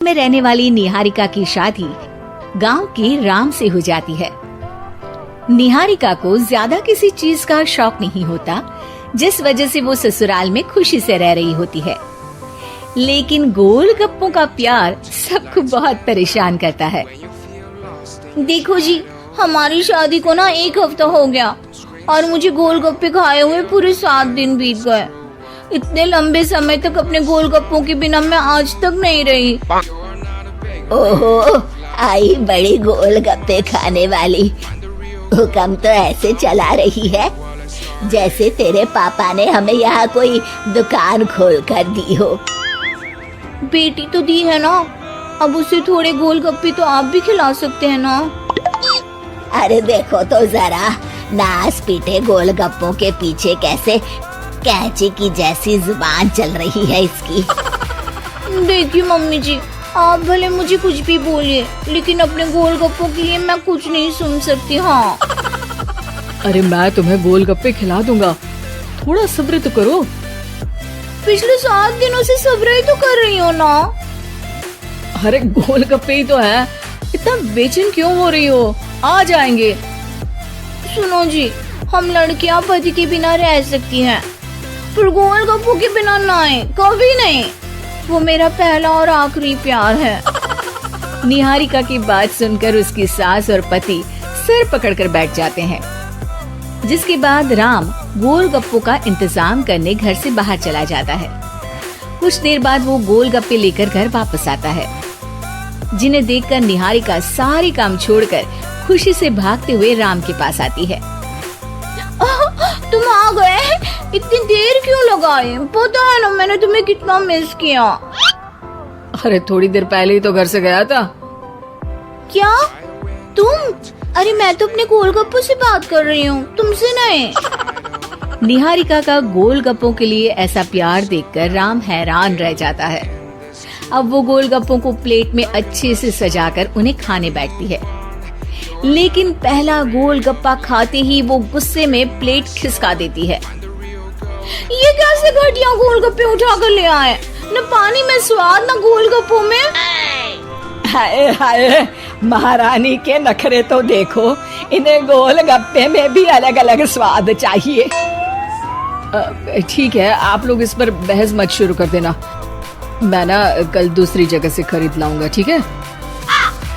में रहने वाली निहारिका की शादी गांव के राम से हो जाती है। निहारिका को ज्यादा किसी चीज का शौक नहीं होता, जिस वजह से वो ससुराल में खुशी से रह रही होती है। लेकिन गोलगप्पों का प्यार सबको बहुत परेशान करता है। देखो जी, हमारी शादी को ना 1 हफ्ता हो गया और मुझे गोलगप्पे खाए हुए पूरे 7 दिन बीत गए। इतने लंबे समय तक अपने गोलगप्पों के बिना मैं आज तक नहीं रही। ओहो, आई बड़ी गोलगप्पे खाने वाली। हुक्म तो ऐसे चला रही है जैसे तेरे पापा ने हमें यहाँ कोई दुकान खोल कर दी हो। बेटी तो दी है ना, अब उसे थोड़े गोलगप्पे तो आप भी खिला सकते हैं ना। अरे देखो तो जरा, नास पीटे गोलगप्पों के पीछे कैसे कैंची की जैसी जुबान चल रही है इसकी। देखिए मम्मी जी, आप भले मुझे कुछ भी बोलिए, लेकिन अपने गोलगप्पों के लिए मैं कुछ नहीं सुन सकती। हाँ, अरे मैं तुम्हें गोलगप्पे खिला दूंगा, थोड़ा सब्र तो करो। पिछले 7 दिनों से सब्र ही तो कर रही हो ना। अरे गोलगप्पे ही तो है, इतना बेचैन क्यों हो रही हो? आ जाएंगे। सुनो जी, हम लड़कियां पति के बिना रह सकती हैं, पर गोलगप्पों के बिना नहीं, कभी नहीं। वो मेरा पहला और आखिरी प्यार है। निहारिका की बात सुनकर उसकी सास और पति सिर पकड़कर बैठ जाते हैं। जिसके बाद राम गोलगप्पों का इंतजाम करने घर से बाहर चला जाता है। कुछ देर बाद वो गोलगप्पे लेकर घर वापस आता है, जिन्हें देखकर निहारिका सारे काम छोड़कर खुशी से भागते हुए राम के पास आती है। तुम आ गए? इतनी देर क्यों लगाई? पता है ना मैंने तुम्हें कितना मिस किया। अरे थोड़ी देर पहले ही तो घर से गया था। क्या तुम? अरे मैं तो अपने गोलगप्पों से बात कर रही हूँ, तुमसे नहीं। निहारिका का गोलगप्पों के लिए ऐसा प्यार देखकर राम हैरान रह जाता है। अब वो गोलगप्पों को प्लेट में अच्छे से सजाकर उन्हें खाने बैठती है, लेकिन पहला गोलगप्पा खाते ही वो गुस्से में प्लेट खिसका देती है। ये कैसे घटिया गोलगप्पे उठा कर ले आए? न पानी में स्वाद, न गोलगप्पों में। हाय हाय, महारानी के नखरे तो देखो, इन्हें गोलगप्पे में भी अलग अलग स्वाद चाहिए। ठीक है, आप लोग इस पर बहस मत शुरू कर देना, मैं ना कल दूसरी जगह से खरीद लाऊंगा, ठीक है?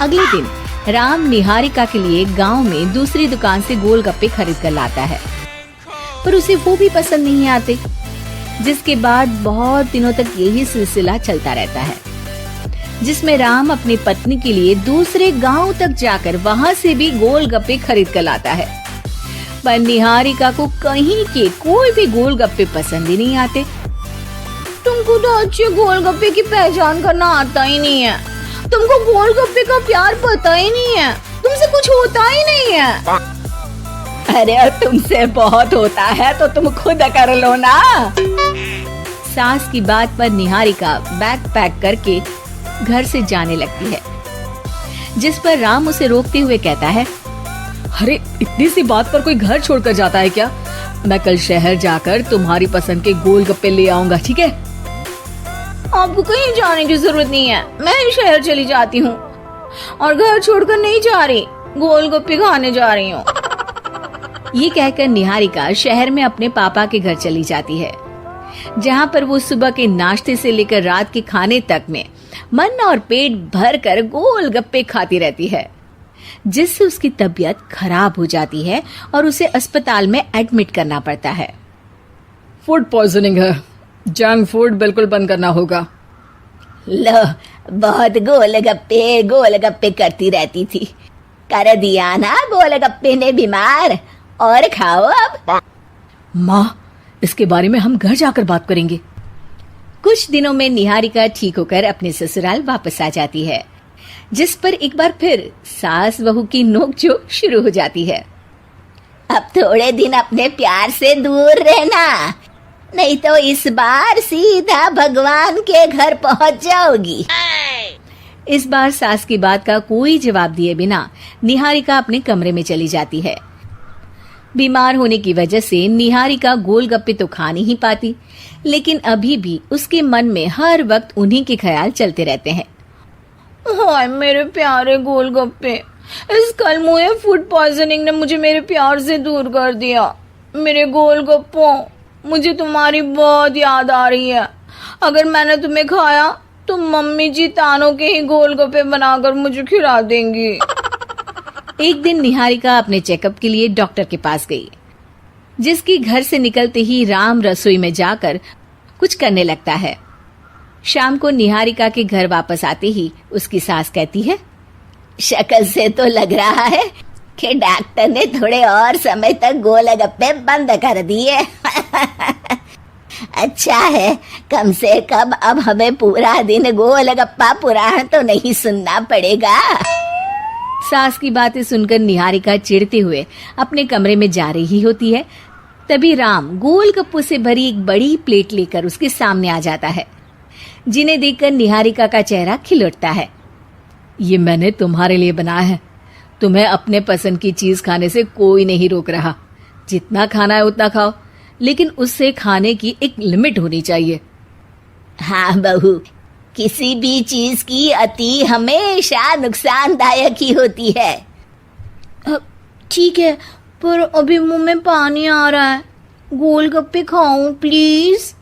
अगले दिन राम निहारिका के लिए गांव में दूसरी दुकान से गोलगप्पे खरीद कर लाता है, पर उसे वो भी पसंद नहीं आते। जिसके बाद बहुत दिनों तक यही सिलसिला चलता रहता है, जिसमें राम अपनी पत्नी के लिए दूसरे गांव तक जाकर वहां से भी गोलगप्पे खरीद कर लाता है। पर निहारिका को कहीं के कोई भी गोलगप्पे पसंद ही नहीं आते। तुमको तो अच्छे गोलगप्पे की पहचान करना आता ही नहीं है। तुमको गोलगप्पे का प्यार पता ही नहीं है, तुमसे कुछ होता ही नहीं है। अरे तुमसे बहुत होता है तो तुम खुद कर लो ना। सास की बात पर निहारिका बैग पैक करके घर से जाने लगती है, जिस पर राम उसे रोकते हुए कहता है, अरे इतनी सी बात पर कोई घर छोड़कर जाता है क्या? मैं कल शहर जाकर तुम्हारी पसंद के गोलगप्पे ले आऊंगा, ठीक है? आपको कहीं जाने की जरूरत नहीं है, मैं ही शहर चली जाती हूँ और घर छोड़कर नहीं जा रही, गोलगप्पे खाने जा रही हूँ। ये कहकर निहारिका शहर में अपने पापा के घर चली जाती है, जहाँ पर वो सुबह के नाश्ते से लेकर रात के खाने तक में मन और पेट भर कर गोलगप्पे खाती रहती है, जिससे उसकी तबीयत खराब हो जाती है और उसे अस्पताल में एडमिट करना पड़ता है। फूड पॉइजनिंग है, जंक फूड बिल्कुल बंद करना होगा। लो, बहुत गोलगप्पे गोलगप्पे करती रहती थी, कर दिया ना गोलगप्पे ने बीमार। और खाओ अब। माँ, इसके बारे में हम घर जाकर बात करेंगे। कुछ दिनों में निहारिका ठीक होकर अपने ससुराल वापस आ जाती है, जिस पर एक बार फिर सास बहू की नोकझोंक शुरू हो जाती है। अब थोड़े दिन अपने प्यार से दूर रहना, नहीं तो इस बार सीधा भगवान के घर पहुंच जाओगी। इस बार सास की बात का कोई जवाब दिए बिना निहारिका अपने कमरे में चली जाती है। बीमार होने की वजह से निहारिका गोलगप्पे तो खा नहीं पाती, लेकिन अभी भी उसके मन में हर वक्त उन्हीं के ख्याल चलते रहते हैं। हाय मेरे प्यारे गोलगप्पे, इस कल मुझे फूड पॉइजनिंग ने मुझे मेरे प्यार से दूर कर दिया। मेरे गोलगप्पों, मुझे तुम्हारी बहुत याद आ रही है। अगर मैंने तुम्हें खाया तो मम्मी जी तानों के ही गोलगप्पे बनाकर मुझे खिला देंगी। एक दिन निहारिका अपने चेकअप के लिए डॉक्टर के पास गई, जिसकी घर से निकलते ही राम रसोई में जाकर कुछ करने लगता है। शाम को निहारिका के घर वापस आते ही उसकी सास कहती है, शक्ल से तो लग रहा है कि डॉक्टर ने थोड़े और समय तक गोलगप्पे बंद कर दिए। अच्छा है, कम से कम अब हमें पूरा दिन गोलगप्पा पुराण तो नहीं सुनना पड़ेगा। सास की बातें सुनकर निहारिका चिढ़ते हुए अपने कमरे में जा रही होती है। तभी राम गोलगप्पों से भरी एक बड़ी प्लेट लेकर उसके सामने आ जाता है, जिन्हें देखकर निहारिका का चेहरा खिल उठता है। ये मैंने तुम्हारे लिए बनाया है। तुम्हें अपने पसंद की चीज खाने से कोई नहीं रोक रहा। जितना खाना है उतना खाओ, लेकिन उससे खाने की एक लिमिट होनी चाहिए। हाँ बहू, किसी भी चीज की अति हमेशा नुकसानदायक ही होती है। ठीक है, पर अभी मुंह में पानी आ रहा है। गोलगप्पे खाऊं प्लीज?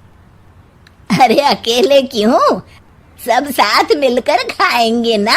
अरे अकेले क्यों, सब साथ मिलकर खाएंगे ना।